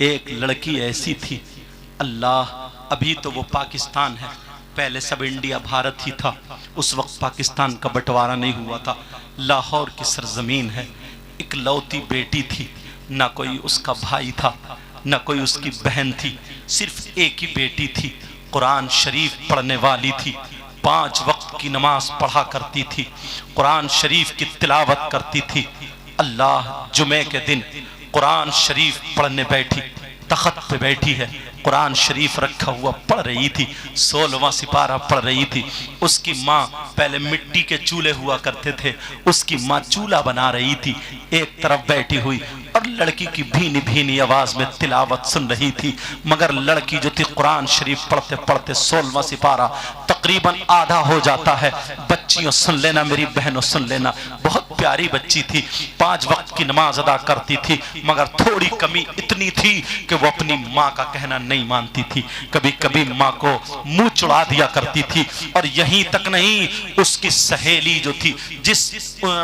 एक लड़की ऐसी थी, अल्लाह, अभी तो वो पाकिस्तान है, पहले सब इंडिया भारत ही था। उस वक्त पाकिस्तान का बंटवारा नहीं हुआ था। लाहौर की सरजमीन है। एक लौती बेटी थी, ना कोई उसका भाई था, ना कोई उसकी बहन थी, सिर्फ एक ही बेटी थी। कुरान शरीफ पढ़ने वाली थी, 5 वक्त की नमाज पढ़ा करती थी, कुरान शरीफ की तिलावत करती थी। अल्लाह, जुमे के दिन कुरान शरीफ पढ़ने बैठी, तख्त पे बैठी है, कुरान शरीफ रखा हुआ पढ़ रही थी, 16वां सिपारा पढ़ रही थी। उसकी माँ, पहले मिट्टी के चूल्हे हुआ करते थे, उसकी माँ चूल्हा बना रही थी, एक तरफ बैठी हुई और लड़की की भीनी भीनी आवाज में तिलावत सुन रही थी। मगर लड़की जो थी कुरान शरीफ पढ़ते पढ़ते 16वां सिपारा तकरीबन आधा हो जाता है। बच्चियों सुन लेना, मेरी बहनों सुन लेना, बहुत प्यारी बच्ची थी, 5 वक्त की नमाज अदा करती थी, मगर थोड़ी कमी इतनी थी कि वो अपनी माँ का कहना नहीं मानती थी। कभी कभी माँ को मुंह चुड़ा दिया करती थी। और यहीं तक नहीं, उसकी सहेली जो थी,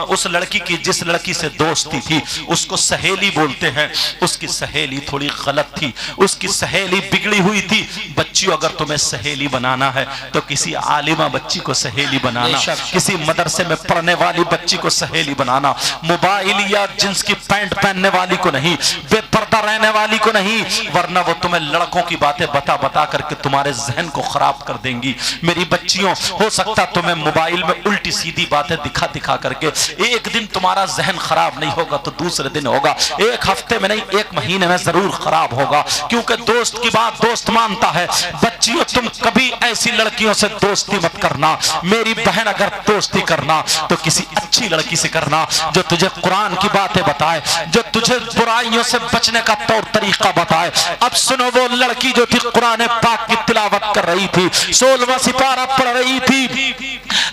उस लड़की की जिस लड़की से दोस्ती थी, उसको सहेली बोलते हैं, उसकी सहेली थोड़ी गलत थी, उसकी सहेली बिगड़ी हुई थी। बच्चियों, अगर तुम्हें सहेली बनाना है तो किसी आलिमा बच्ची को सहेली बनाना, किसी मदरसे में पढ़ने वाली बच्ची को सहेली बनाना, मोबाइल या जींस की पैंट पहनने वाली को नहीं, बेपर्दा रहने वाली को नहीं, वरना वो तुम्हें लड़कों की बातें बता बता करके तुम्हारे जहन को खराब कर देंगी। मेरी बच्चियों, हो सकता तुम्हें मोबाइल में उल्टी सीधी बातें दिखा दिखा करके एक दिन तुम्हारा जहन खराब नहीं होगा तो दूसरे दिन होगा, एक हफ्ते में नहीं, 1 महीने में जरूर खराब होगा, क्योंकि दोस्त की बात दोस्त मानता है। बच्चियों, तुम कभी ऐसी लड़कियों से दोस्ती मत करना। मेरी बहन, अगर दोस्ती करना तो किसी अच्छी लड़की से करना, जो तुझे कुरान की बातें बताए, जो तुझे बुराइयों से बचने का तौर तरीका बताए। अब सुनो, वो लड़की जो थी कुरान पाक की तिलावत कर रही थी, 16वां सिपारा पढ़ रही थी,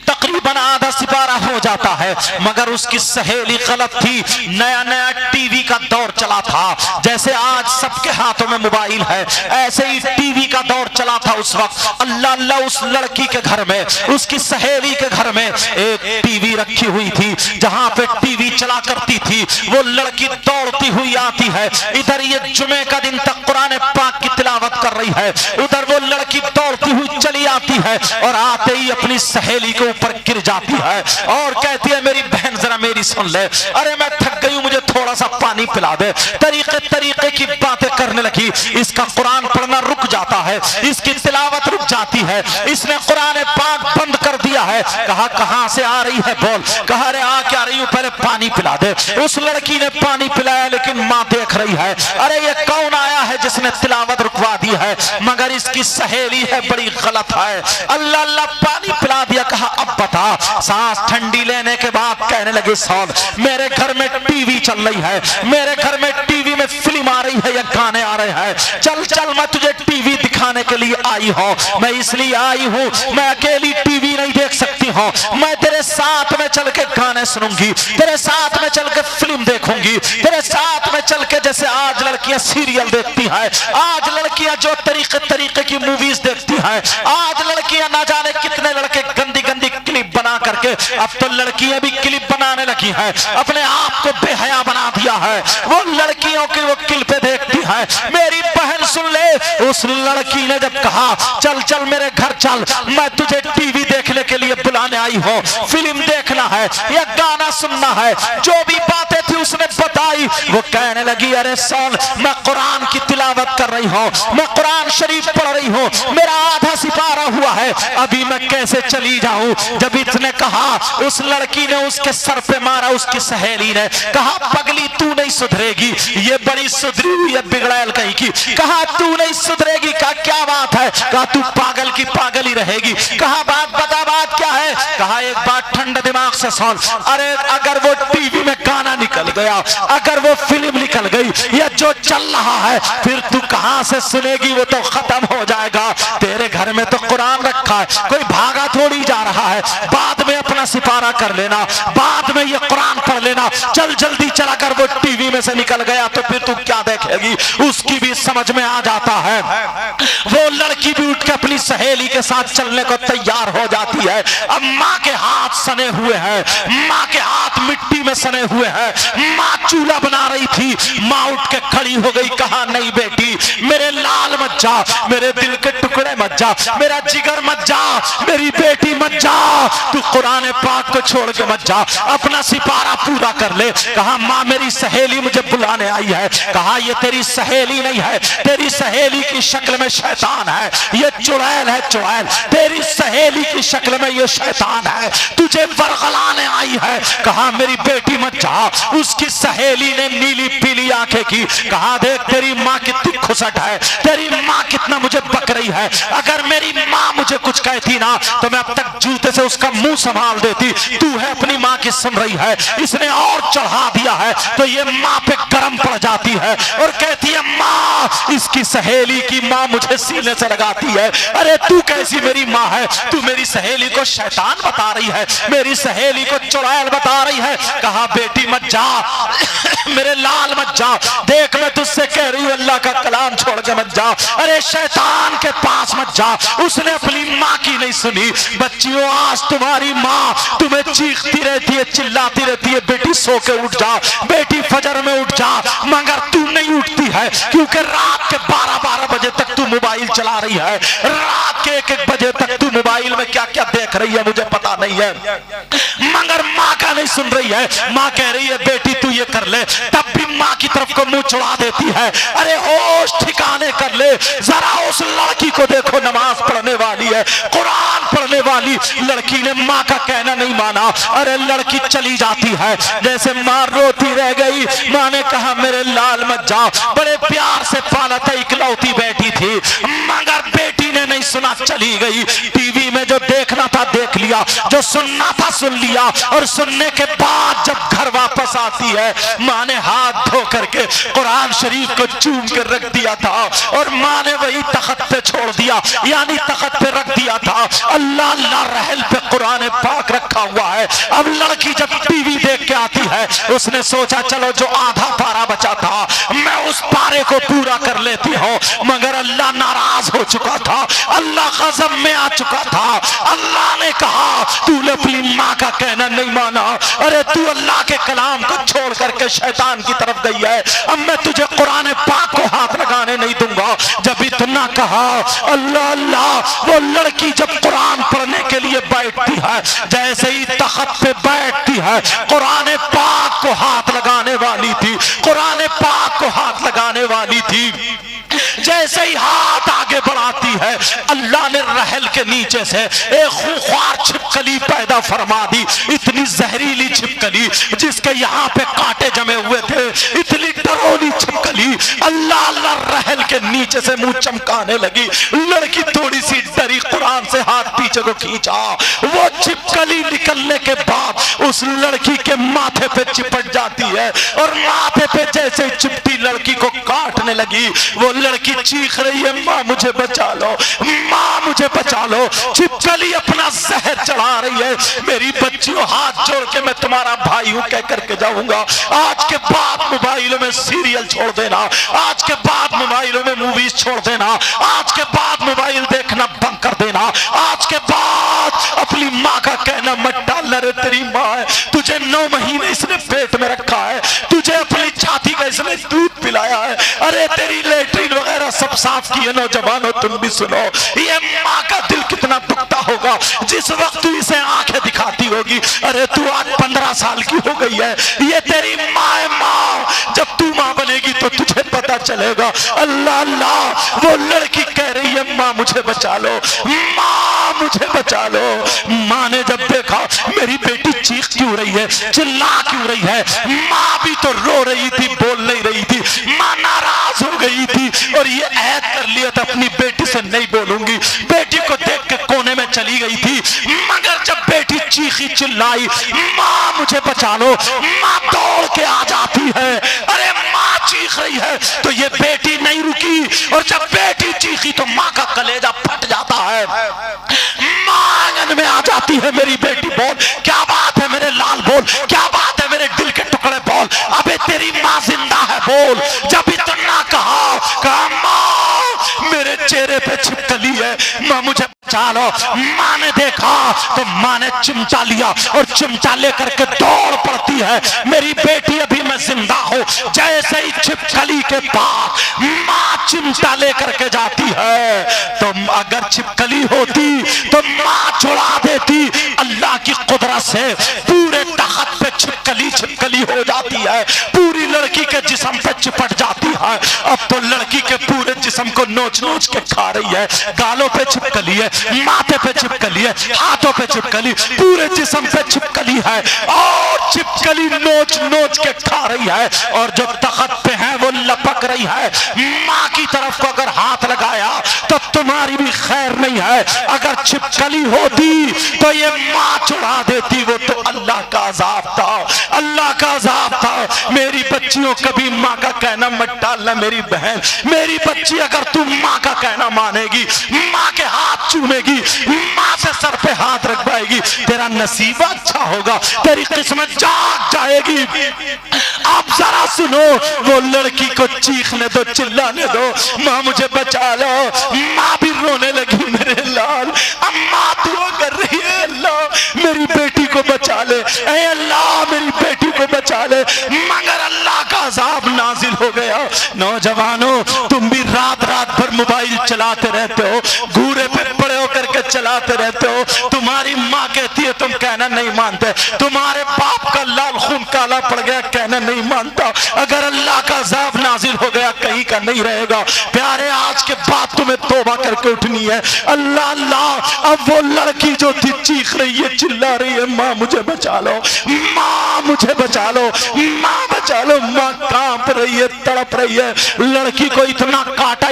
तकरीबन आधा सिपारा हो जाता है, मगर उसकी सहेली गलत थी। नया नया टीवी का दौर चला था, जैसे आज सबके हाथों में मोबाइल है, ऐसे ही टीवी का दौर चला था उस वक्त। अल्लाह अल्लाह, उस लड़की के घर में, उसकी सहेली के घर में एक टीवी रखी हुई थी, जहां पे टीवी चला करती थी। वो लड़की दौड़ती हुई आती है, इधर ये जुमे का दिन तक कुरान पाक की तिलावत कर रही है, उधर वो लड़की दौड़ती हुई चली आती है और आते ही अपनी सहेली के ऊपर गिर जाती है और कहती है, मेरी बहन जरा मेरी सुन ले, अरे मैं थक गई हूं, मुझे थोड़ा सा पानी पिला दे। तरीके तरीके की बातें करने लगी। इसका कुरान पढ़ना रुक जाता है, इसकी तिलावत रुक जाती है, इसने कुरान पाक बंद कर दिया है। कहा, कहां से आ रही है बोल। कहा, अरे आ क्या रही हूं, पहले पानी पिला दे। उस लड़की ने पानी पिलाया, लेकिन मां देख रही है, अरे ये कौन आया है जिसने तिलावत रुकवा दी है, मगर इसकी सहेली है, बड़ी गलत है। अल्लाह अल्लाह, पानी पिला दिया। कहा, अब बता। सांस ठंडी लेने के बाद कहने लगे, सौन, मेरे घर में टीवी चल रही है, मेरे घर में टीवी में फिल्म आ रही है या गाने आ रहे हैं, चल चल मैं तुझे टीवी दिखाने के लिए आई हूं। मैं इसलिए आई हूं, मैं अकेली टीवी नहीं देख सकती हूं, मैं तेरे साथ में चल के गाने सुनूंगी, तेरे साथ में चल के फिल्म देखूंगी, तेरे साथ में चल के, जैसे आज लड़कियां सीरियल देखती हैं, आज लड़कियां जो तरीके तरीके की मूवीज देखती हैं, आज लड़कियां ना जाने कितने लड़के गंदी गंदी क्लिप बना करके, अब तो लड़कियां भी क्लिप बनाने लगी हैं, अपने आप को बेहया बना दिया है, वो लड़कियों की वो क्लिपें देखती हैं। मेरी बहन सुन ले, उस लड़की ने जब कहा, चल चल मेरे घर चल, मैं तुझे टीवी देखने के लिए बुलाने आई हूं, फिल्म देखना है या गाना सुनना है, जो भी बातें थी उसने बताई। वो कहने लगी, अरे सुन, मैं कुरान की तिलावत कर रही हूं, मैं कुरान शरीफ पढ़ रही हूं, मेरा आधा सिपारा हुआ है, अभी मैं कैसे चली जाऊं। जब इसने कहा, उस लड़की ने उसके सर पे मारा, उसकी सहेली ने कहा, पगली तू नहीं सुधरेगी, ये बड़ी सुधरी हुई है बिगड़ैल कहीं की। कहा, तू नहीं सुधरेगी। कहा, क्या बात है। कहा, तू पागल की पागल ही रहेगी। कहा, बात बता, बात क्या है। कहा, एक बात ठंडे दिमाग से सुन, अरे अगर वो टीवी में गाना निकल गया, अगर वो फिल्म निकल गई, या जो चल रहा है, फिर तू कहां से सुनेगी, वो तो खत्म हो जाएगा। तेरे घर में तो कुरान रखा है, कोई भागा थोड़ी जा रहा है, बाद में अपना अपना सिपारा कर लेना, बाद में ये कुरान पढ़ लेना, चल जल्दी चला कर। वो टीवी में से निकल गया तो फिर तू क्या देखेगी, उसकी भी समझ में आ जाता है। वो लड़की भी उठ के अपनी सहेली के साथ चलने को तैयार हो जाती है। अब माँ के हाथ सने हुए हैं, माँ के हाथ मिट्टी में सने हुए हैं। माँ चूल्हा बना रही थी, माँ उठ के खड़ी हो गई, कहा नहीं बेटी, मेरे लाल मत जा, मेरे दिल के टुकड़े मत जा, मेरा जिगर मत जा, मेरी बेटी मत जा, तू कुरान पाक को छोड़ के मत जा, अपना सिपारा पूरा कर ले। कहा माँ मेरी सहेली मुझे बुलाने आई है। कहा ये तेरी सहेली नहीं है, तेरी सहेली की शक्ल में शैतान है, ये चुड़ैल है, चुड़ैल तेरी सहेली की शक्ल में ये शैतान है, तुझे बरगलाने आई है। कहा मेरी बेटी मत जा। उसकी सहेली ने नीली पीली आंखें की, कहा देख तेरी माँ कितनी खुसट है, तेरी माँ कितना मुझे बक रही है, अगर मेरी माँ मुझे कुछ कहती ना तो मैं अब तक जूते से उसका मुंह संभाल देती, तू है अपनी माँ की सुन रही है, इसने और चढ़ा दिया है। तो ये माँ पे गरम पड़ जाती है और कहती है माँ, इसकी सहेली की माँ मुझे सीने से लगाती है, अरे तू कैसी मेरी माँ है, तू मेरी सहेली को शैतान बता रही है, मेरी सहेली को चुड़ैल बता रही है। कहा बेटी मत जा, मेरे लाल मत जा, देख मैं तुझसे कह रही हूँ अल्लाह का कलाम छोड़ के मत जा, अरे शैतान के पास मत जा। उसने अपनी माँ की नहीं सुनी। बच्चियों आज तुम्हारी माँ तुम्हें चीखती रहती है, चिल्लाती रहती है, बेटी सो के उठ जा, बेटी फजर में उठ जा, मगर तू नहीं उठती है क्योंकि रात के 12-12 बजे तक तू मोबाइल चला रही है, रात के 1-1 बजे तक तू मोबाइल में क्या क्या देख रही है मुझे पता नहीं है, मगर माँ का नहीं सुन रही है। माँ कह रही है बेटी तू ये कर ले, तब भी माँ की तरफ को मुंह चढ़ा देती है। अरे होश ठिकाने कर ले, जरा उस लड़की को देखो, नमाज पढ़ने वाली है, कुरान पढ़ने वाली लड़की ने माँ का कहना नहीं माना। अरे लड़की चली जाती है, जैसे माँ रोती रह गई। माँ ने कहा मेरे लाल मत जा, बड़े प्यार से पाला था, इकलौती बेटी थी, मगर बेटी ने नहीं सुना, चली गई। टीवी में जो देखना था देख लिया, जो सुनना था सुन लिया, और सुनने के बाद जब घर वापस आती है, माँ ने हाथ धो करके कुरान शरीफ को चूम के रख दिया था और माँ ने वही तख्त पे छोड़ दिया, यानी तख्त पे रख दिया था। अल्लाह अल्लाह रहल पे कुरान पाक रखा हुआ है। अब लड़की जब टीवी देख के आती है, उसने सोचा चलो जो आधा पारा बचा था मैं उस पारे को पूरा कर लेती हूँ, मगर अल्लाह नाराज हो चुका था, अल्लाह गज़ब में आ चुका था। अल्लाह ने कहा तूने अपनी माँ का कहना नहीं माना, अरे तू अल्लाह के कलाम को छोड़ करके शैतान की तरफ गई है, अब मैं तुझे कुरान पाक को हाथ लगाने नहीं दूंगा। जब इतना कहा अल्लाह अल्लाह, वो लड़की जब कुरान पढ़ने के लिए बैठती है, जैसे ही तख्त पे बैठती है, कुरान पाक को हाथ लगाने वाली थी, कुरान पाक को हाथ लगाने वाली थी, जैसे ही हाथ आगे बढ़ाती है, अल्लाह ने रहल के नीचे से एक खूंखार छिपकली पैदा फरमा दी, इतनी जहरीली छिपकली जिसके यहाँ पे कांटे जमे हुए थे, इतनी डरावनी छिपकली। अल्लाह अल्लाह रहल के नीचे से मुंह चमकाने लगी। लड़की थोड़ी सी डरी, कुरान से हाथ पीछे को खींचा, वो छिपकली निकलने के बाद उस लड़की के माथे पे चिपट जाती है और माथे पे जैसे चिपटी लड़की को काटने लगी। वो लड़की चीख रही है माँ मुझे बचा लो, माँ मुझे बचा लो। छिपकली अपना जहर चढ़ा रही है। मेरी बच्चियों हाथ जोड़ के मैं तुम्हारा भाई हूँ कह करके जाऊंगा, आज के बाद मोबाइलों में सीरियल छोड़ देना, आज के बाद मोबाइलों में मूवीज छोड़ देना, आज के बाद मोबाइल देखना बंद कर देना, आज के बाद अपनी माँ का कहना मत डालना। रे तेरी माँ है, तुझे 9 महीने इसने पेट में रखा है, तुझे अपनी छाती का इसने दूध पिलाया है, अरे तेरी लेटरिन वगैरह सब साफ की है। नौजवानों तुम भी सुनो, ये माँ का दिल कितना दुखता होगा जिस वक्त तू इसे आंखें दिखाती होगी। अरे तू आज 15 साल की हो गई है, ये तेरी माँ है। माँ जब तू माँ बनेगी तो तुझे पता चलेगा। अल्लाह अल्लाह, वो लड़की कह रही है माँ मुझे बचा लो, माँ मुझे बचा लो। माँ ने जब देखा मेरी बेटी चीख क्यों रही है, चिल्ला क्यों रही है, माँ भी तो रो रही थी, बोल नहीं रही थी, माँ नाराज हो गई थी और ये ऐद कर लिया था अपनी बेटी से नहीं बोलूंगी। बेटी को देख के कोने में चली गई थी, मगर जब बेटी चीखी चिल्लाई माँ मुझे बचा लो, माँ दौड़ के आ जाती है। अरे माँ चीख रही है तो ये बेटी नहीं रुकी, और जब बेटी चीखी तो माँ का कलेजा फट जाता है। माँ आंगन में आ जाती है, मेरी बेटी बोल, क्या बात है मेरे लाल बोल, क्या बात है मेरे दिल के टुकड़े बोल, अबे तेरी माँ जिंदा है बोल। जब इतना कहा माँ मेरे चेहरे पे छिपकली है, माँ मुझे बचा लो। माँ ने देखा तो माँ ने चिमटा लिया और चिमटा लेकर के दौड़ पड़ती है, मेरी बेटी अभी मैं जिंदा हूँ। जैसे ही छिपकली के पास माँ चिमटा लेकर के जाती है, तो अगर छिपकली होती तो माँ छुड़ा देती। अल्लाह की कुदरत से पूरे तख्त पे छिपकली हो जाती है, पूरी लड़की के जिस्म पे चिपट जाती है। अब तो लड़की के पूरे जिस्म को नोच नोच के खा रही है, गालों पे छिपकली है, माथे पे छिपकली है, हाथों पे छिपकली, पूरे जिस्म पे छिपकली है और छिपकली नोच नोच के खा रही है। और जो तख्त पे है वो लपक रही है। माँ की तरफ को अगर हाथ लगाया तो तुम्हारी भी खैर नहीं है। अगर छिपकली होती तो ये माँ छुड़ा देती, वो तो अल्लाह का अज़ाब था, अल्लाह का अज़ाब था। मेरी बच्चियों कभी माँ का कहना मत टालना मेरी बहन, मेरी बच्ची अगर तू माँ का कहना मानेगी, माँ के हाथ चूमेगी, माँ से सर पे हाथ रखवाएगी, तेरा नसीब अच्छा होगा, तेरी किस्मत जाग जाएगी। आप जरा सुनो, वो लड़की को चीखने दो, चिल्लाने दो, माँ मुझे बचा लो। माँ भी रोने लगी, मेरे लाल अम्मा दुआ कर रही है, अल्लाह मेरी बेटी को बचा ले, ऐ अल्लाह मेरी बेटी को बचा ले। मगर अल्लाह का अज़ाब नाजिल हो गया। नौजवानों, तुम भी रात रात भर मोबाइल चलाते रहते हो, घूरे पे पड़े होकर के चलाते रहते हो। तुम्हारी माँ कहती है तुम कहना नहीं मानते, तुम्हारे बाप का लाल खून काला पड़ गया कहना नहीं मानता। अगर अल्लाह का अज़ाब नाजिल हो गया कहीं का नहीं रहेगा। प्यारे, आज के बाद तुम्हें तौबा करके उठनी है। अल्लाह अल्लाह, अब वो लड़की जो थी चीख रही है, चिल्ला रही है, माँ मुझे बचा लो, माँ मुझे बचा लो, माँ बचा लो। माँ कांप रही है, तड़प रही है। लड़की को इतना काटा,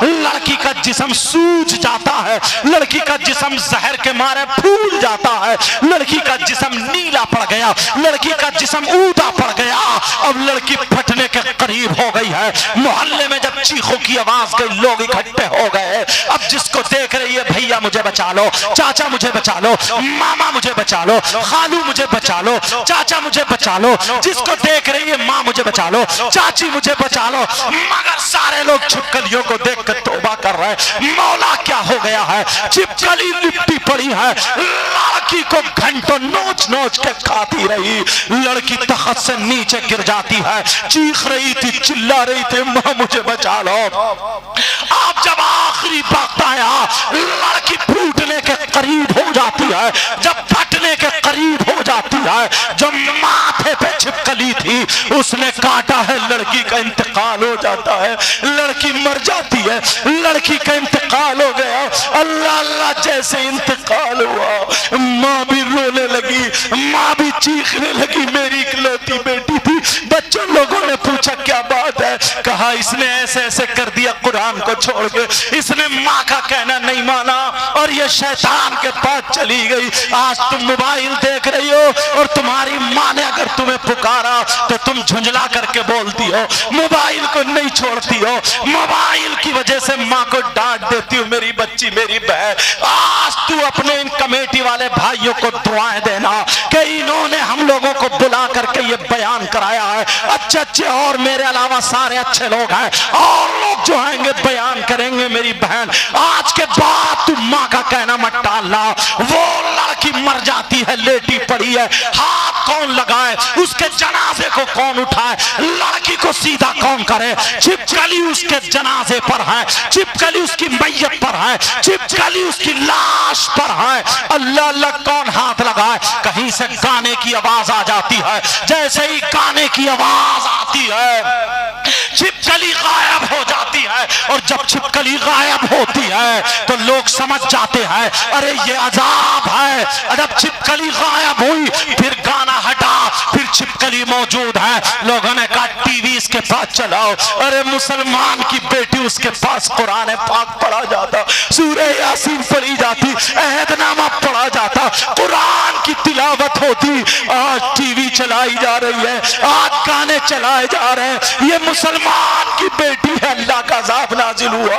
लड़की का जिस्म सूज जाता है, लड़की का जिस्म जहर के मारे फूल जाता है, लड़की का जिस्म नीला पड़ गया, लड़की का जिस्म ऊदा पड़ गया। अब लड़की फटने के करीब हो गई है। मोहल्ले में जब चीखों की आवाज गई, लोग इकट्ठे हो गए। अब जिसको देख रही है, भैया मुझे बचा लो, चाचा मुझे बचा लो, मामा मुझे बचा लो, खालू मुझे बचा लो, चाचा मुझे बचा लो, जिसको देख रही है माँ मुझे बचा लो, चाची मुझे बचा लो। मगर सारे लोग छिपकलियों को देख कर तौबा कर रहे हैं। मौला क्या हो गया है, छिपकली लिपटी पड़ी है, लड़की को घंटों नोच नोच के खाती रही। लड़की तख्त से नीचे गिर जाती है, चीख रही थी, चिल्ला रही थी, माँ मुझे बचा लो। अब जब आखिरी वक्त आया, लड़की फूटने के करीब हो जाती है, जब फटने के करीब हो जाती है, जो माथे पे छिपकली थी उसने काटा है, लड़की का इंतकाल हो जाता है, लड़की मर जाती है, लड़की का इंतकाल हो गया। अल्लाह अल्लाह, जैसे इंतकाल हुआ माँ भी रोने लगी, माँ भी चीखने लगी, मेरी इकलौती बेटी थी। बच्चों लोगों ने पूछा क्या बात है, कहा इसने ऐसे ऐसे कर दिया, कुरान को छोड़ के इसने माँ का कहना नहीं माना और ये शैतान के पास चली गई। आज तुम मोबाइल देख रही हो और तुम्हारी माँ ने अगर तुम्हें पुकारा तो तुम झुंझला करके बोलती हो, मोबाइल को नहीं छोड़ती हो, मोबाइल की वजह से माँ को डांट देती हो, मेरी बच्ची मेरी बहन। आज तू अपने इन कमेटी वाले भाइयों को दुआएं देना कि इन्होंने हम लोगों को बुला करके ये बयान कराया है। अच्छे अच्छे और मेरे अलावा सारे अच्छे लोग हैं, और लोग जो आएंगे बयान करेंगे। मेरी बहन, आज के बाद तू माँ का कहना मत टालना। वो लड़की मर जाती है, लेटी पड़ी है, हाथ कौन लगाए, उसके जनाजे को कौन उठाए, लड़की को सीधा कौन करे? छिपकली उसके जनाजे पर है, छिपकली उसकी मैयत पर है, छिपकली उसकी लाश पर है। अल्लाह अल्लाह, कौन हाथ लगाए? कहीं से गाने की आवाज आ जाती है, जैसे ही गाने की आवाज आती है छिपकली गायब हो जाती है। और जब छिपकली गायब होती है तो लोग समझ जाते हैं अरे ये अजाब है। जब छिपकली गायब हुई, फिर गाना हटा, फिर छिपकली मौजूद है, लोगों ने कहा टीवी इसके पास चलाओ। अरे मुसलमान की बेटी, उसके पास कुरान पाक पढ़ा जाता, सूरह यासीन पढ़ी जाती, अहदनामा पढ़ा जाता, कुरान की तिलावत होती। आज टीवी चलाई जा रही है, आज गाने चलाए जा रहे हैं। ये मुसलमान की बेटी है, अल्लाह का अज़ाब नाजिल हुआ।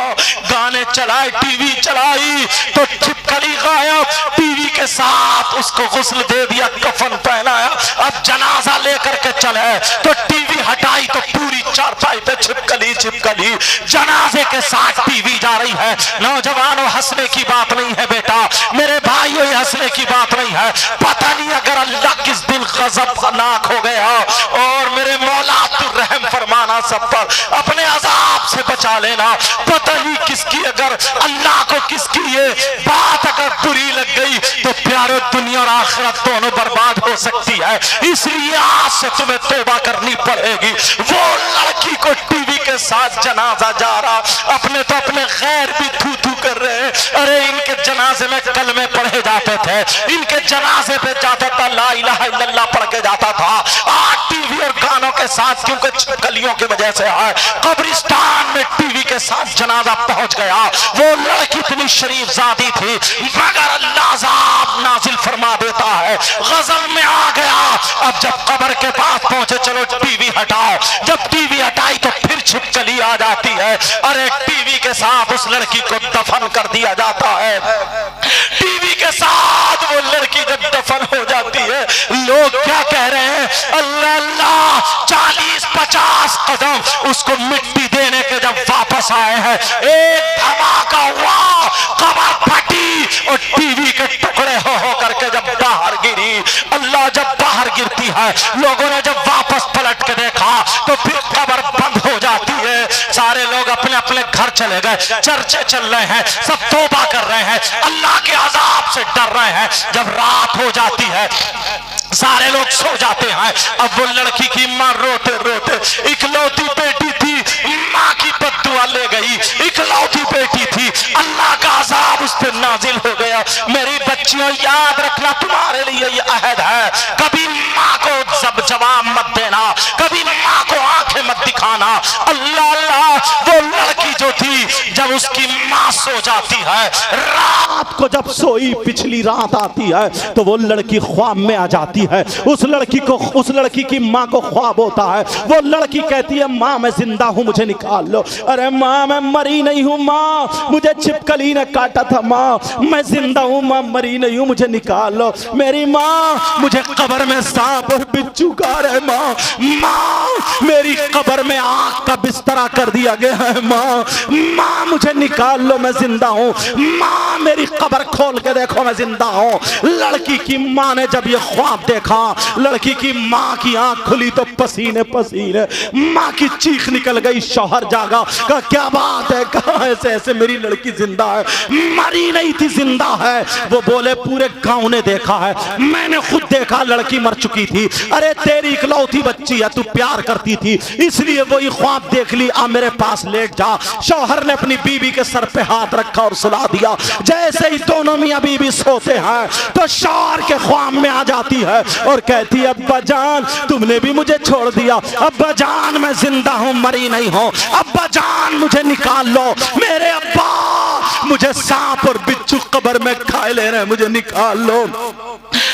गाने चलाए, टीवी चलाई तो छिपकली गायब, टीवी के के साथ उसको गुस्ल दे दिया, कफन पहनाया, अब जनाजा लेकर के चले तो टीवी हटाई तो पूरी चारपाई पे छिपकली छिपकली जनाजे के साथ टीवी जा रही है। नौजवानों, हंसने की बात नहीं है बेटा, मेरे भाइयों, ये हंसने की बात नहीं है। पता नहीं अगर अल्लाह किस दिन गज़बनाक हो गया और मेरे मौला तू रहम फरमाना सब पर, अपने अजाब से बचा लेना। पता नहीं किसकी, अगर अल्लाह को किसकी ये बात अगर बुरी लग गई तो प्यारे दुनिया और आखिरत दोनों बर्बाद हो सकती है। इसलिए आज से तुम्हें तौबा करनी पड़ेगी। वो लड़की को टीवी के साथ जनाजा जा रहा, अपने तो अपने गैर भी थू थू कर रहे हैं। अरे इनके जनाजे में कलमे पढ़े जाते थे, इनके जनाजे पे जाता था ला इलाहा इल्लल्लाह पढ़ के जाता था। आज टीवी और गानों के साथ, क्योंकि छिपकलियों की वजह से है, कब्रिस्तान में टीवी के साथ जनाजा पहुंच गया। वो लड़की इतनी शरीफ जादी थी, मगर अल्लाह अज़ाब नाजिल फरमा देता है, गज़ब में आ गया। अब जब कब्र के पास पहुंचे, चलो टीवी हटाओ, जब टीवी हटाई तो फिर छिपकली आ जाती है। अरे टीवी के साथ उस लड़की को दफन कर दिया जाता है। टीवी के साथ वो लड़की जब दफन हो जाती है, लोग क्या कह रहे हैं, अल्लाह अल्लाह, 40-50 कदम उसको मिट्टी देने के जब वापस आए हैं, एक धमाका हुआ, कब्र फटी और टीवी के टुकड़े हो करके जब बाहर गिरी। अल्लाह, जब बाहर गिरती है, लोगों ने जब वापस पलट के देखा तो फिर कब्र बंद हो जाती है। सारे लोग अपने अपने घर चले गए, चर्चे चल रहे हैं, सब तौबा कर रहे हैं, अल्लाह के अजाब से डर रहे हैं। जब रात हो जाती है, सारे लोग सो जाते हैं। अब वो लड़की की माँ रोते रोते, इकलौती बेटी थी, माँ की बद्दुआ ले गई, इकलौती बेटी थी, अल्लाह का अजाब उस पर नाजिल हो गया। मेरी बच्चियों, याद रखना, तुम्हारे लिए ये अहद है, कभी माँ को जवाब मत देना, कभी माँ को आंखें मत दिखाना। अल्लाह अल्लाह, वो लड़की जो थी, जब उसकी माँ सो जाती है, रात को जब सोई, पिछली रात आती है तो वो लड़की ख्वाब में आ जाती है। उस लड़की की माँ को ख्वाब होता है। वो लड़की कहती है, माँ मैं जिंदा हूँ, मुझे निकाल लो। अरे माँ मैं मरी नहीं हूँ, माँ मुझे छिपकली ने काटा था, माँ मैं जिंदा हूँ, माँ मरी नहीं हूँ, मुझे निकाल लो। मेरी माँ, मुझे कब्र में सांप और बिच्छू खा रहे, माँ मेरी कब्र में आग का बिस्तरा कर दिया गया है, माँ मुझे निकाल लो, मैं जिंदा हूँ, माँ मेरी कब्र खोल के देखो, मैं जिंदा हूँ। लड़की की माँ ने जब ये ख्वाब देखा, लड़की की माँ की आंख खुली तो पसीने पसीने, माँ की चीख निकल गई। शौहर जागा, कहा क्या बात है, कहा ऐसे ऐसे मेरी लड़की जिंदा है, मरी नहीं थी, जिंदा है। वो बोले पूरे गांव ने देखा है, मैंने खुद देखा, लड़की मर चुकी थी। अरे तेरी इकलौती बच्ची है, तू प्यार करती थी, इसलिए वही ख्वाब देख ली, आ मेरे पास लेट जा। शौहर ने अपनी बीवी के सर पे हाथ रखा और सुला दिया। जैसे ही दोनों मियां बीवी सोते हैं तो शौहर के ख्वाब में आ जाती है और कहती है, अब्बा जान तुमने भी मुझे छोड़ दिया, अब्बा जान मैं जिंदा हूँ, मरी नहीं हूँ, अब्बा जान मुझे निकाल लो, मेरे अब्बा मुझे सांप और बिच्छू कब्र में खाए ले रहे हैं, मुझे निकाल लो,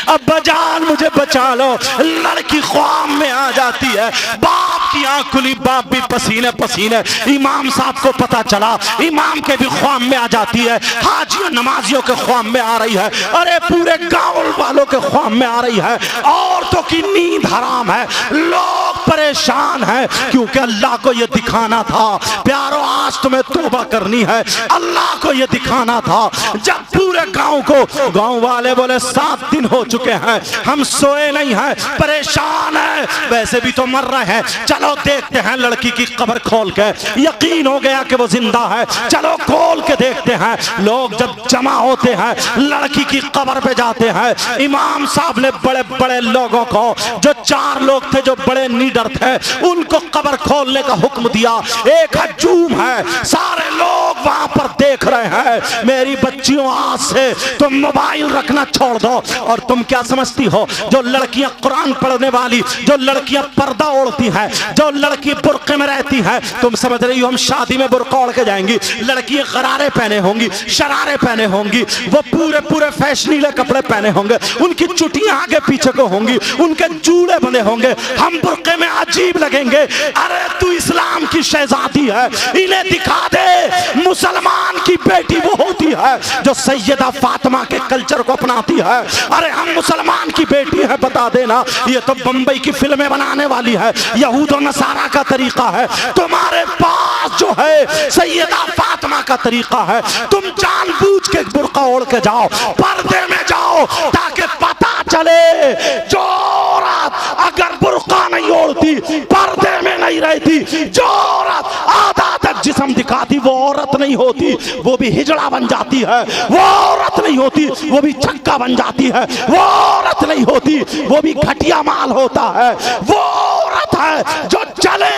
अब्बा जान मुझे बचा लो। लड़की ख्वाब में आ जाती है, बाप की आंख खुली, बाप भी पसीने पसीने। इमाम साहब को पता चला, इमाम के भी ख्वाब में आ जाती है, हाजियों नमाजियों के ख्वाब में आ रही है, अरे पूरे गांव वालों के ख्वाब में आ रही है। औरतों की नींद हराम है, लोग परेशान हैं, क्योंकि अल्लाह को यह दिखाना था, प्यारो आज तुम्हें तौबा करनी है, अल्लाह को यह दिखाना था। जब पूरे गांव को, गांव वाले बोले 7 दिन हो चुके हैं, हम सोए नहीं हैं, परेशान हैं, वैसे भी तो मर रहे हैं, चलो देखते हैं लड़की की कब्र खोल के। यकीन हो गया कि वो जिंदा है, चलो खोल के देखते हैं। लोग जब जमा होते हैं, लड़की की कब्र पे जाते हैं। इमाम साहब ने बड़े बड़े लोगों को, जो 4 लोग थे जो बड़े नीडर थे, उनको कब्र खोलने का हुक्म दिया। एक हजूम है, सारे लोग वहां पर देख रहे हैं। मेरी बच्चियों, आज से तुम मोबाइल रखना छोड़ दो। और तुम क्या समझती हो, जो लड़कियां कुरान पढ़ने वाली, जो लड़कियां पर्दा ओढ़ती हैं, जो लड़की बुर्के में रहती हैं, तुम समझ रही हो हम शादी में बुर्का ओढ़ के जाएंगी, लड़कियां गरारे पहने होंगी, शरारे पहने होंगी, वो पूरे पूरे फैशनीले कपड़े पहने होंगे, उनकी चुटियां आगे पीछे को होंगी, उनके जूड़े बंधे होंगे, हम बुर्के में तुम्हें अजीब लगेंगे। अरे तू इस्लाम की शहजादी है, इन्हें दिखा दे मुसलमान की बेटी वो होती है जो सैयदा फातिमा के कल्चर को अपनाती है। अरे हम मुसलमान की बेटी है, बता देना। ये तो बंबई की फिल्में बनाने वाली है, यहूद और नसारा का तरीका है। तुम्हारे पास जो है सैयदा फातिमा का तरीका है। तुम जानबूझ के बुर्का ओढ़ के जाओ, पर्दे में जाओ, ताकि पता चले जो औरत अगर बुर्का नहीं ओढ़ती, पर्दे में नहीं रहती, जो औरत आधा तक जिस्म दिखाती वो औरत नहीं होती, वो भी हिजड़ा बन जाती है। वो औरत नहीं होती, वो भी छक्का बन जाती है। वो औरत नहीं होती, वो भी घटिया माल होता है। वो औरत है जो चले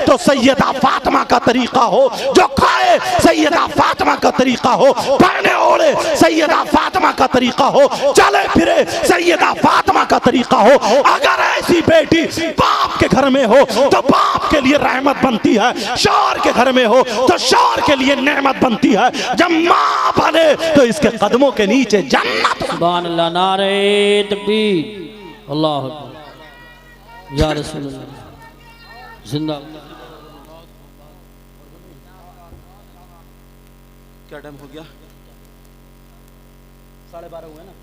तो सैयदा फातिमा का तरीका हो, जो खाए सैयदा फातिमा का तरीका हो, पहने ओढ़े सैयदा फातिमा का तरीका हो, चले फिरे सैयदा फातिमा का तरीका हो। अगर ऐसी बेटी बाप के घर में हो तो बाप के लिए रहमत बनती है, शौहर के घर में हो तो शौहर के लिए नेमत बनती है। जब माँ बने तो इसके कदमों के नीचे जन्नत। सुभान अल्लाह, नारे तकबीर, अल्लाह अकबर, या रसूल अल्लाह, जिंदा। क्या टाइम हो गया? 12:30 हुए ना।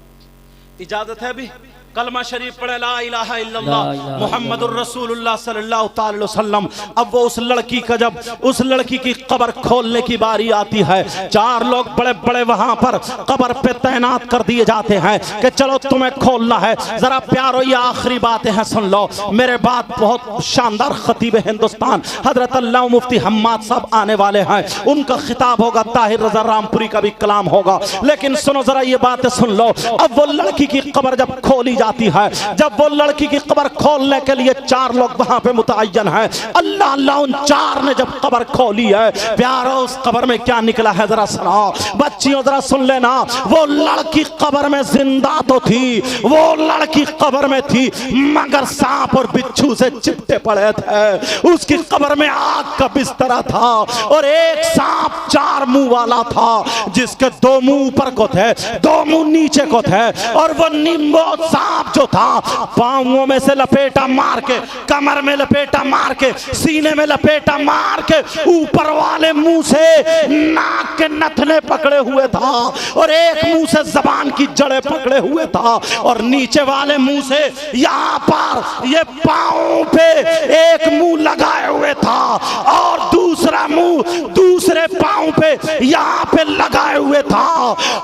इजाजत है अभी? कलमा शरीफ पढ़े, ला इलाहा इल्लल्लाह मुहम्मदुर रसूलुल्लाह सल्लल्लाहु अलैहि वसल्लम। अब वो उस लड़की का, जब उस लड़की की कब्र खोलने की बारी आती है, 4 लोग बड़े बड़े वहां पर कब्र पे तैनात कर दिए जाते हैं कि चलो तुम्हें खोलना है। जरा प्यारो ये आखिरी बातें हैं, सुन लो। मेरे बाद बहुत शानदार खतीब हिंदुस्तान हजरत अल्लाह मुफ्ती हम्माद साहब आने वाले हैं, उनका खिताब होगा, ताहिर रजा रामपुरी का भी कलाम होगा। लेकिन सुनो जरा ये बातें सुन लो। अब वो लड़की की कब्र जब खोली जाती है, जब वो लड़की की कब्र खोलने के लिए 4 लोग वहां पे मुतअय्यन है, अल्लाह अल्लाह उन 4 ने जब कब्र खोली है, प्यारो उस कब्र में क्या निकला है जरा सुनो। बच्चियों जरा सुन लेना, वो लड़की कब्र में जिंदा तो थी, वो लड़की कब्र में थी, मगर सांप और बिच्छू से चिपटे पड़े थे। उसकी कब्र में आग का बिस्तरा था और एक सांप 4 मुंह वाला था, जिसके 2 मुंह ऊपर को थे, 2 मुंह नीचे को थे। और वो निम्बो सांप जो था पांवों में से लपेटा मार के, कमर में लपेटा मार के, सीने में लपेटा मार के, ऊपर वाले मुंह से नाक के नथने पकड़े हुए था और एक मुंह से जबान की जड़ें पकड़े हुए था और नीचे वाले मुंह से यहाँ पर ये पांव पे एक मुंह लगाए हुए था और दूसरा मुंह दूसरे पांव पे यहाँ पे लगाए हुए था।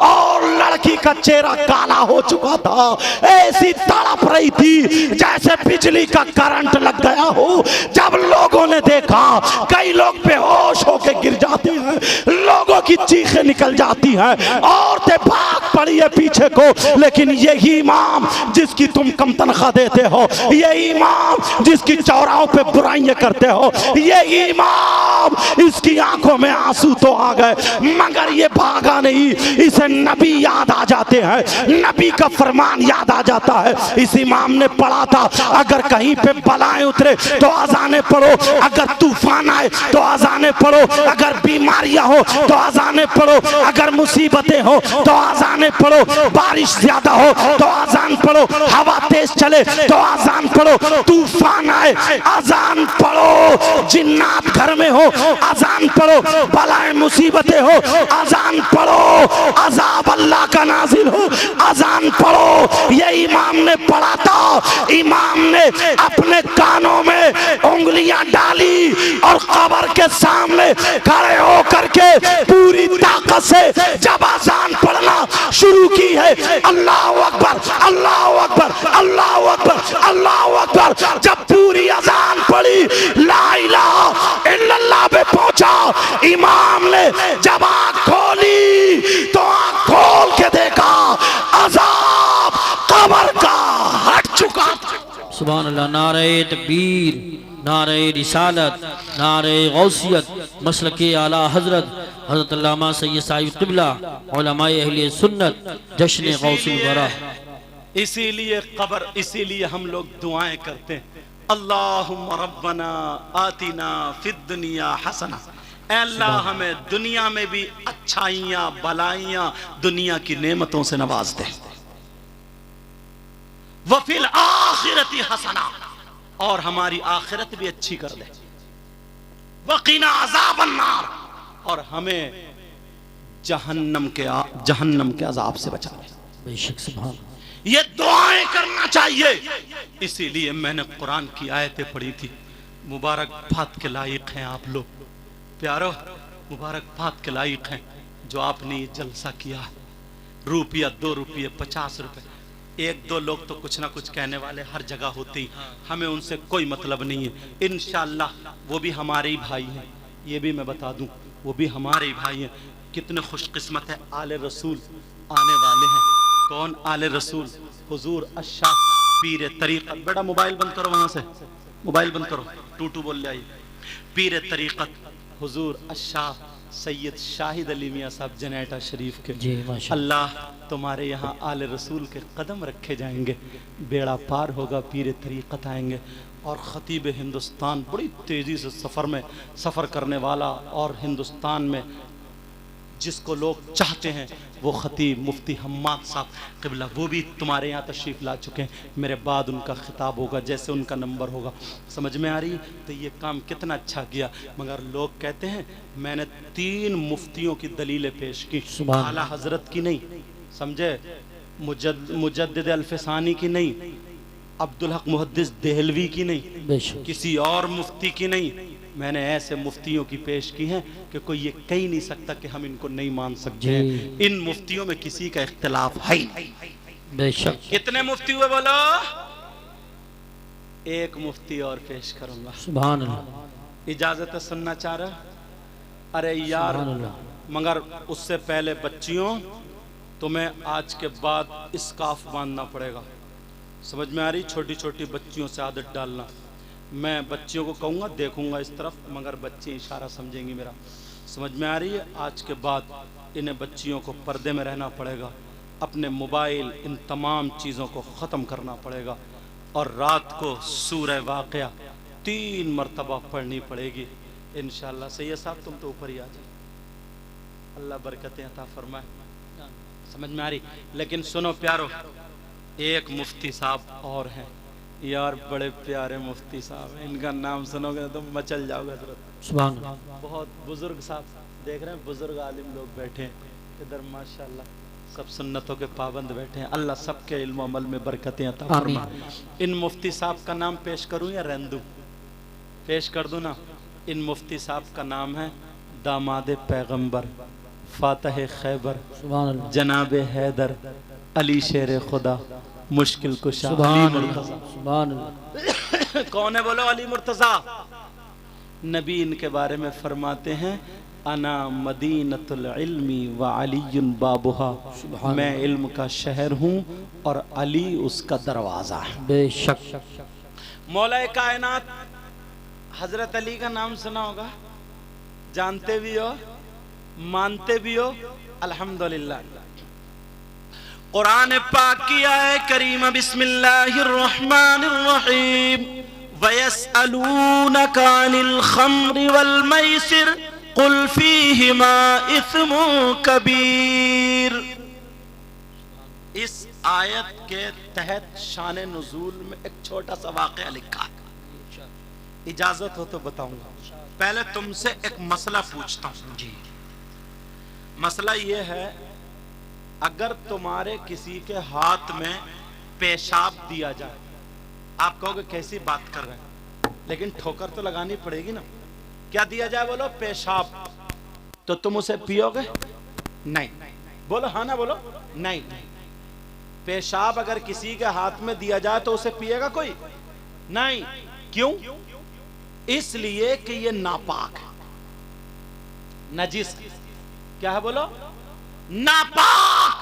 और लड़की का चेहरा काला हो चुका था, ऐसी तड़प रही थी जैसे बिजली का करंट लग गया हो। जब लोगों ने देखा, कई लोग बेहोश होकर गिर जाते हैं, लोगों की चीखें निकल जाती हैं, औरतें भाग पड़ी है पीछे को। लेकिन यही इमाम जिसकी तुम कम तनख्वाह देते हो, यही इमाम जिसकी चौराहों पे बुराइयां करते हो, यही इमाम, इसकी आंखों में आंसू तो आ गए मगर ये भागा नहीं। इसे नबी याद आ जाते हैं, नबी का फरमान याद आ जाता है। इस इमाम ने पढ़ा था, अगर कहीं पे बलाएं उतरे तो अजाने पढ़ो, अगर तूफान आए तो अजाने पढ़ो, अगर बीमारियां हो तो अजाने पढ़ो, अगर मुसीबतें हो तो अजाने पढ़ो, बारिश ज्यादा हो तो अजान पढ़ो, हवा तेज चले तो अजान पढ़ो, तूफान आए अजान पढ़ो, जिन्नात घर में हो अजान पढ़ो, बलाएं मुसीबतें हो अजान पढ़ो, अजाब अल्लाह का नाजिल हो अजान पढ़ो। ये इमाम ने पढ़ा था। इमाम ने अपने कानों में उंगलियां डाली और कब्र के सामने खड़े होकर के पूरी ताकत से जब अजान पढ़ना शुरू की है, अल्लाह अकबर अल्लाह अकबर अल्लाह अकबर अल्लाह अकबर, जब पूरी अजान पढ़ी, ला इलाहा इल्लल्लाह पे पहुंचा, इमाम ने जब आँख खोली तो आँख खोल के देखा अजाब कब्र का हट चुका। सुभान अल्लाह, नारे तकबीर, नारे रिसालत, नारे गौसियत, मसलके आला हजरत हजरत अल्लामा सैयद साहिब क़िबला उलमाए अहले सुन्नत, जश्न गौसुल वरा। इसीलिए कब्र, इसीलिए हम लोग दुआएं करते हैं, अल्लाहुम्मा रब्बना आतिना फिद दुनिया हसना, अल्लाह हमें दुनिया में भी अच्छाइयाँ भलाइयाँ दुनिया की नेमतों से नवाज दे, वफिल आखिरती हसना, और हमारी आखिरत भी अच्छी कर दे। वकीना अज़ाब अन्नार, और हमें जहन्नम के अजाब से बचा ले। बेशक सुभान। ये दुआएं करना चाहिए। इसीलिए मैंने कुरान की आयतें पढ़ी थी। मुबारकबाद के लायक हैं आप लोग प्यारो, मुबारकबाद के लायक हैं जो आपने ये जलसा किया। रुपया 2 रुपये 50 रुपए, 1-2 लोग तो कुछ ना कुछ कहने वाले हर जगह होते ही, हमें उनसे कोई मतलब नहीं है। इंशाअल्लाह वो भी हमारे ही भाई हैं, ये भी मैं बता दूं, वो भी हमारे ही भाई हैं। कितने खुशकिस्मत है, आले रसूल आने वाले हैं। कौन आले रसूल? हुजूर अशाह पीर तरीक़त। बेटा मोबाइल बंद करो, वहां से मोबाइल बंद करो, टूटू बोल ले आई। पीर तरीक़त हुजूर अशाह सैयद शाहिद अली मियाँ साहब जनेटा शरीफ के। जी माशाअल्लाह। अल्लाह तुम्हारे यहाँ आले रसूल के कदम रखे जाएंगे, बेड़ा पार होगा, पीर तरीक़त आएंगे। और ख़तीब हिंदुस्तान बड़ी तेज़ी से सफ़र करने वाला, और हिंदुस्तान में जिसको लोग चाहते हैं वो ख़तीब मुफ्ती हम्माद साहब क़िबला, वो भी तुम्हारे यहाँ तशरीफ़ ला चुके हैं। मेरे बाद उनका खिताब होगा, जैसे उनका नंबर होगा। समझ में आ रही? तो ये काम कितना अच्छा किया। मगर लोग कहते हैं मैंने 3 मुफ्तियों की दलीलें पेश की, आला हज़रत की नहीं, समझे, मुजद्दिद अल्फ़सानी की नहीं, अब्दुल हक मुहद्दिस देहलवी की नहीं, किसी और मुफ्ती की नहीं। मैंने ऐसे मुफ्तियों की पेश की हैं कि कोई ये कह ही नहीं सकता कि हम इनको नहीं मान सकते हैं। इन मुफ्तियों में किसी का इख्तिलाफ है ही। बेशक। कितने मुफ्ती हुए बोलो? एक मुफ्ती और पेश करूंगा। सुभान अल्लाह। इजाजत है, सुनना चाह रहा? अरे यार, मगर उससे पहले बच्चियों तुम्हें आज के बाद स्कार्फ बांधना पड़ेगा। समझ में आ रही? छोटी छोटी बच्चियों से आदत डालना। मैं बच्चियों को कहूँगा, देखूंगा इस तरफ, मगर बच्ची इशारा समझेंगी मेरा। समझ में आ रही है? आज के बाद इन्हें बच्चियों को पर्दे में रहना पड़ेगा, अपने मोबाइल इन तमाम चीज़ों को ख़त्म करना पड़ेगा, और रात को सूरह वाक़िया 3 मरतबा पढ़नी पड़ेगी इंशाअल्लाह। सैयद साहब तुम तो ऊपर ही आ जाओ, अल्लाह बरकतें अता फरमाए। समझ में आ रही? लेकिन सुनो प्यारो, एक मुफ्ती साहब और हैं यार, बड़े प्यारे मुफ्ती साहब हैं। इनका नाम सुनोगे तो मचल जाओगे हज़रत। सुभान। बहुत बुजुर्ग साहब, देख रहे हैं बुजुर्ग आलिम लोग बैठे हैं इधर, माशाल्लाह सब सुन्नतों के पाबंद बैठे हैं। अल्लाह सबके इल्म अमल में बरकतें अता फरमाए। इन मुफ्ती साहब का नाम पेश करूं या रहने दूं? पेश कर दूं ना? इन मुफ्ती साहब का नाम है दामाद पैगंबर, फातह खैबर, जनाब हैदर अली शेर खुदा, मुश्किल कुशा अली मुर्तज़ा। कौन है बोलो? अली मुर्तज़ा। नबी इनके बारे में फरमाते हैं, अना मदीनतुल इल्मी व अलीयुन बाबुहा, मैं इल्म का शहर हूँ और अली उसका दरवाज़ा है। बेशक। मौला कायनात हजरत अली का नाम सुना होगा, जानते भी हो, मानते भी हो, अल्हम्दुलिल्लाह। कुरान पाक की आयत करीमा बिस्मिल्लाहिर रहमानिर रहीम, वयसअलूनका अनिल खम्रि वल मैसिर कुल फीहिमा इस्मुन कबीर। इस आयत के तहत शान नुज़ूल में एक छोटा सा वाक़या लिखा है, इजाजत हो तो बताऊंगा। पहले तुमसे एक मसला पूछता हूँ जी। मसला ये है, अगर तुम्हारे किसी के हाथ में पेशाब दिया जाए, आप कहोगे कैसी बात कर रहे हैं, लेकिन ठोकर तो लगानी पड़ेगी ना। क्या दिया जाए बोलो? पेशाब। तो तुम उसे पियोगे? नहीं। बोलो हाँ ना बोलो? नहीं। पेशाब अगर किसी के हाथ में दिया जाए तो उसे पिएगा कोई? नहीं। क्यों? इसलिए कि ये नापाक है, नजिस है। क्या है बोलो? नापाक।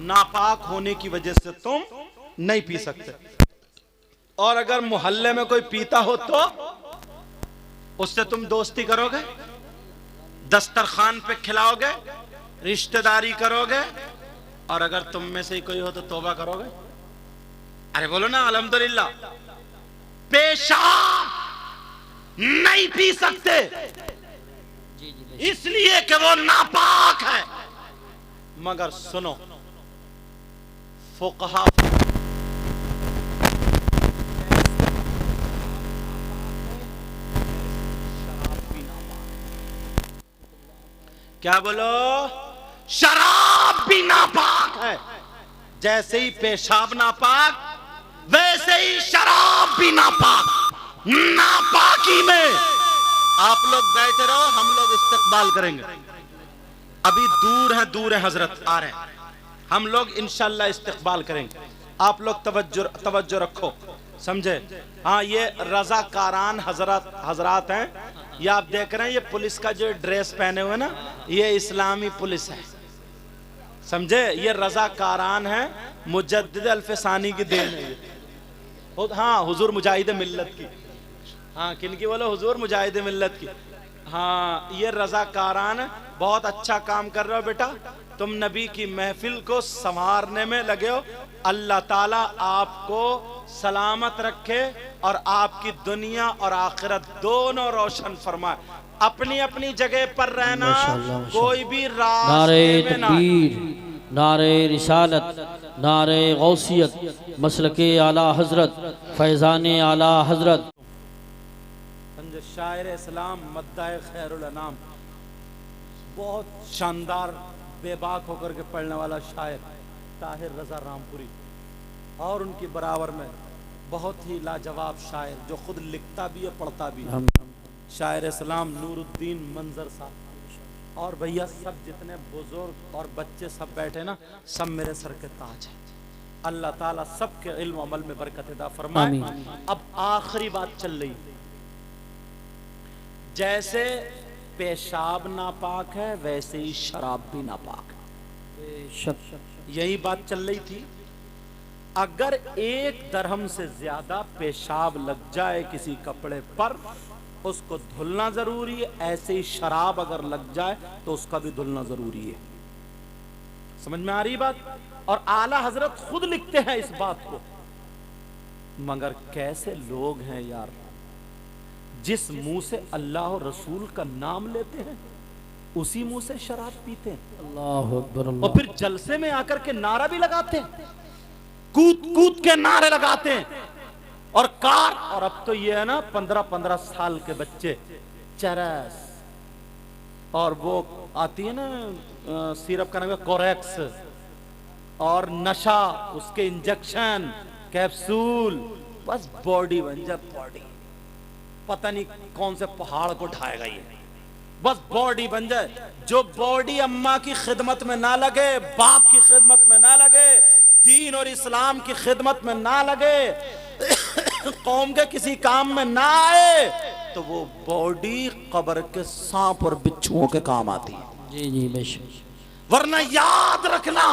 नापाक होने की वजह से तुम नहीं पी सकते। और अगर मोहल्ले में कोई पीता हो तो उससे तुम दोस्ती करोगे, दस्तरखान पे खिलाओगे, रिश्तेदारी करोगे, और अगर तुम में से ही कोई हो तो तौबा करोगे। अरे बोलो ना अल्हम्दुलिल्लाह। पेशाब नहीं पी सकते इसलिए कि वो नापाक है। मगर सुनो, फुकहा क्या बोलो? शराब भी नापाक है। जैसे ही पेशाब नापाक, वैसे ही शराब भी नापाक। नापाकी में आप लोग बैठे रहो, हम लोग इस्तकबाल करेंगे। अभी दूर है हजरत आ रहे हैं, हम लोग इंशाल्लाह इस्तकबाल करेंगे। आप लोग तवज्जो रखो, समझे? हाँ, ये रजाकारान हजरात हैं। ये आप देख रहे हैं, ये पुलिस का जो ड्रेस पहने हुए ना, ये इस्लामी पुलिस है, समझे? ये रजाकारान है, मुजद्दिद अल्फसानी की देन है। हाँ, हुजूर मुजाहिद मिल्लत की। हाँ, किनकी बोलो? हुजूर मुजाहिद मिल्लत की। हाँ, ये रजाकारान बहुत अच्छा काम कर रहे हो बेटा, तुम नबी की महफिल को संवारने में लगे हो। अल्लाह ताला आपको सलामत रखे और आपकी दुनिया और आखिरत दोनों रोशन फरमाए। अपनी अपनी जगह पर रहना, कोई भी नारे तकबीर, नारे रिसालत, नारे गौसियत, मसलके आला हजरत, फैजान आला हजरत। शायर इस्लाम मद्दाए खैरुल अनाम, बहुत शानदार बेबाक होकर के पढ़ने वाला शायर ताहिर रजा रामपुरी, और उनकी बराबर में बहुत ही लाजवाब शायर जो खुद लिखता भी है पढ़ता भी है, शायर इस्लाम नूरुद्दीन मंजर साहब। और भैया सब जितने बुजुर्ग और बच्चे सब बैठे ना, सब मेरे सर के ताज हैं। अल्लाह ताला सबके इल्म अमल में बरकत अता फरमाए। अब आखिरी बात चल रही, जैसे पेशाब नापाक है वैसे ही शराब भी नापाक है। यही बात चल रही थी। अगर 1 दरहम से ज्यादा पेशाब लग जाए किसी कपड़े पर, उसको धुलना जरूरी है। ऐसे ही शराब अगर लग जाए तो उसका भी धुलना जरूरी है। समझ में आ रही बात? और आला हजरत खुद लिखते हैं इस बात को। मगर कैसे लोग हैं यार, जिस मुंह से अल्लाह और रसूल का नाम लेते हैं उसी मुंह से शराब पीते हैं। अल्लाह अकबर। और फिर जलसे में आकर के नारा भी लगाते हैं, कूद कूद के नारे लगाते हैं और कार। और अब तो ये है ना 15-15 साल के बच्चे चरस, और वो आती है ना सिरप का नाम है कोरेक्स, और नशा, उसके इंजेक्शन, कैप्सूल, बस बॉडी बन जाए बॉडी। पता नहीं कौन से पहाड़ को ढाएगा ये, बस बॉडी बन जाए। जो बॉडी अम्मा की खिदमत में ना लगे, बाप की खिदमत में ना लगे, दीन और इस्लाम की खिदमत में ना लगे, कौम के किसी काम में ना आए, तो वो बॉडी कब्र के सांप और बिच्छुओं के काम आती है। जी जी बेशक। वरना याद रखना,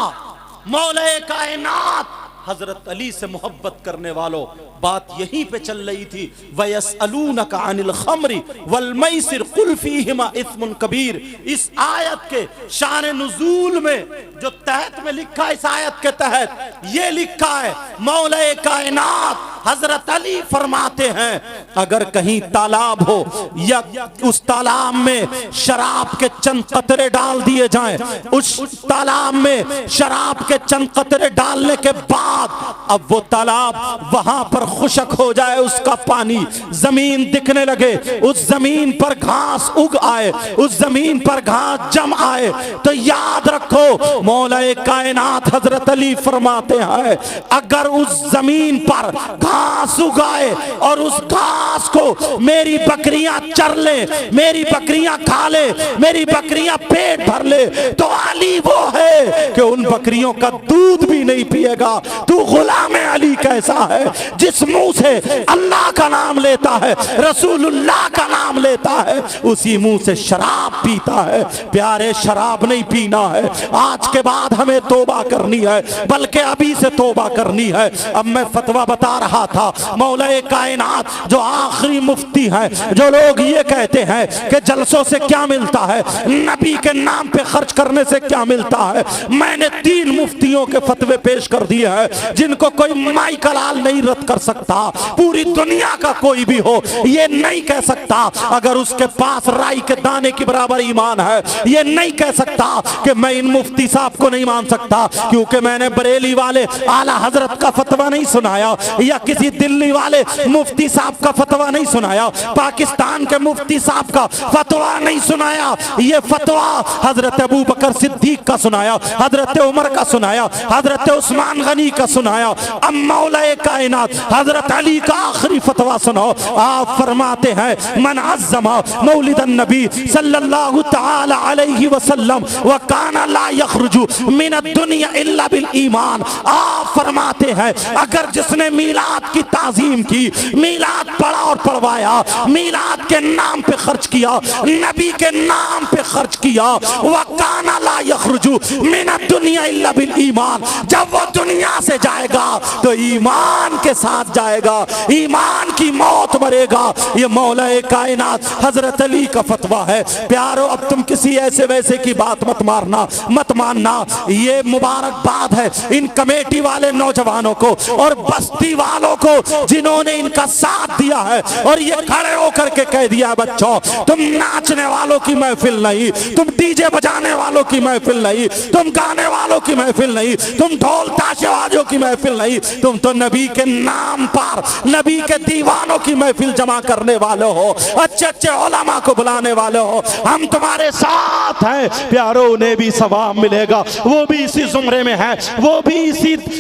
मौला कायनात हजरत अली से मोहब्बत करने वालों, बात यहीं पे चल रही थी। वयसअलूनका अनिल खम्रि वल मैसिर कुल फीहिमा इस्मुन कबीर। इस आयत के शान नुज़ूल में जो तहत में लिखा है, इस आयत के तहत ये लिखा है, मौला कायनात हजरत अली फरमाते हैं, अगर कहीं तालाब हो या उस तालाब में शराब के चंद कतरे डाल दिए जाएं, उस तालाब में शराब के चंद कतरे डालने के बाद अब वो तालाब वहां पर खुशक हो जाए, उसका पानी जमीन दिखने लगे, उस जमीन पर घास उग आए, उस जमीन पर घास जम आए, तो याद रखो मौला कायनात हजरत अली फरमाते हैं, अगर उस जमीन पर घास उगाए और उस घास को मेरी बकरियां चर ले, मेरी बकरियां खा ले, मेरी बकरियां पेट भर ले, तो अली वो है कि उन बकरियों का दूध भी नहीं पिएगा। तू गुलाम अली कैसा है, जिस मुंह से अल्लाह का नाम लेता है, रसूलुल्लाह का नाम लेता है, उसी मुंह से शराब पीता है। प्यारे, शराब नहीं पीना है। आज के बाद हमें तौबा करनी है, बल्कि अभी से तौबा करनी है। अब मैं फतवा बता रहा था, मौला कायनात जो आखिरी मुफ्ती हैं, जो लोग ये कहते हैं कि जलसों से क्या मिलता है, नबी के नाम पे खर्च करने से क्या मिलता है, मैंने 3 मुफ्तियों के फतवे पेश कर दिए हैं जिनको कोई माई का लाल नहीं रद्द कर सकता। पूरी दुनिया का कोई भी हो ये नहीं कह सकता, अगर उसके पास राई के दाने के बराबर ईमान है, ये नहीं कह सकता कि मैं इन मुफ्ती साहब को नहीं मान सकता क्योंकि मैंने बरेली वाले आला हजरत का फतवा नहीं सुनाया या किसी दिल्ली वाले मुफ्ती साहब का फतवा नहीं सुनाया, पाकिस्तान के मुफ्ती साहब का फतवा नहीं सुनाया, ये फतवा हजरत अबू बकर सिद्दीक का सुनाया, हजरत उमर का सुनाया, हजरत उस्मान गनी का सुनाया। अब मौलाए कायनात हजरत अली का आखिरी फतवा सुनो। आप फरमाते हैं मन अज़्ज़मा मौलिदन नबी सल्लल्लाहु तआला अलैहि वसल्लम व काना ला यखरुजु मिन दुनिया इल्ला बिल ईमान। आप फरमाते हैं अगर जिसने मीलाद की ताजीम की, मीलाद पढ़ा और पढ़वाया, मीलाद के नाम पे खर्च किया, नबी के नाम पे खर्च किया, व काना ला यखरुजु मिन दुनिया इल्ला बिल ईमान, जब वो दुनिया से जाएगा तो ईमान के साथ जाएगा, ईमान की मौत मरेगा। ये मौलाए कायनात हजरत अली का फतवा है। प्यारो अब तुम किसी ऐसे वैसे की बात मत मारना, मत मानना। ये मुबारकबाद है इन कमेटी वाले नौजवानों को और बस्ती वालों को जिन्होंने इनका साथ दिया है और ये खड़े होकर के कह दिया है बच्चों तुम नाचने वालों की महफिल नहीं, तुम डीजे बजाने वालों की महफिल नहीं, तुम गाने वालों की महफिल नहीं, तुम ढोल ताशेबाजों की महफिल नहीं, तुम तो नबी के नाम पर नबी के दीवानों की महफिल जमा करने वाले हो, अच्छे अच्छे उलमा को बुलाने वाले हो। हम तुम्हारे साथ हैं प्यारो, उन्हें भी सवाब मिलेगा, वो भी इसी जुमरे में है, वो भी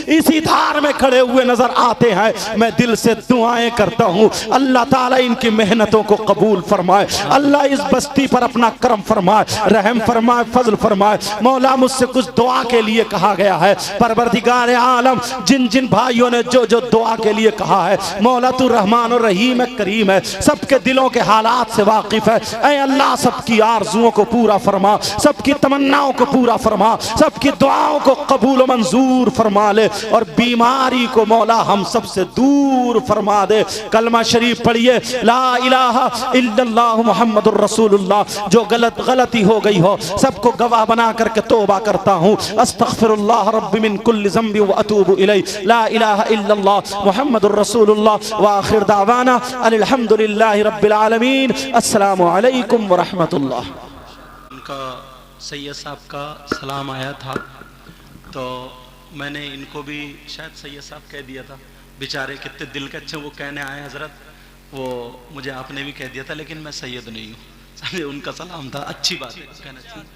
इसी धार में खड़े हुए नजर आते हैं। मैं दिल से दुआएं करता हूँ अल्लाह ताला इनकी मेहनतों को कबूल फरमाए, अल्लाह इस बस्ती पर अपना करम फरमाए, रहम फरमाए, फजल फरमाए। मौला मुझसे कुछ दुआ के लिए कहा गया है, परवरदिगार आलम जिन जिन भाइयों ने जो जो दुआ के लिए कहा है, मौला तू रहमान और रहीम है, करीम है, सबके दिलों के हालात से वाकिफ है। ऐ अल्लाह सबकी आरजुओं को पूरा फरमा, सबकी तमन्नाओं को पूरा फरमा, सबकी दुआओं को कबूल और मंजूर फरमा ले और बीमारी को मौला हम सब से दूर फरमा दे। कलमा शरीफ पढ़िए ला इलाहा इल्लल्लाह मुहम्मदुर रसूलुल्लाह। जो गलती हो गई हो सबको गवाह बना करके तौबा करता हूँ। अस्तगफिरुल्लाह रब्बी मिन कुल्लि ज़ंबि व अतूबु इलैहि। ला इलाहा इल्लल्लाह मुहम्मदुर रसूलुल्लाह व आखिर दावाना अल्हम्दुलिल्लाहि रब्बिल आलमीन। अस्सलामु अलैकुम व रहमतुल्लाह। उनका सैयद साहब का सलाम आया था तो मैंने इनको भी शायद सैयद साहब कह दिया था, बेचारे कितने दिल के अच्छे वो कहने आए हजरत, वो मुझे आपने भी कह दिया था लेकिन मैं सैयद नहीं हूँ, समझे। उनका सलाम था, अच्छी बात है कहना चाहिए।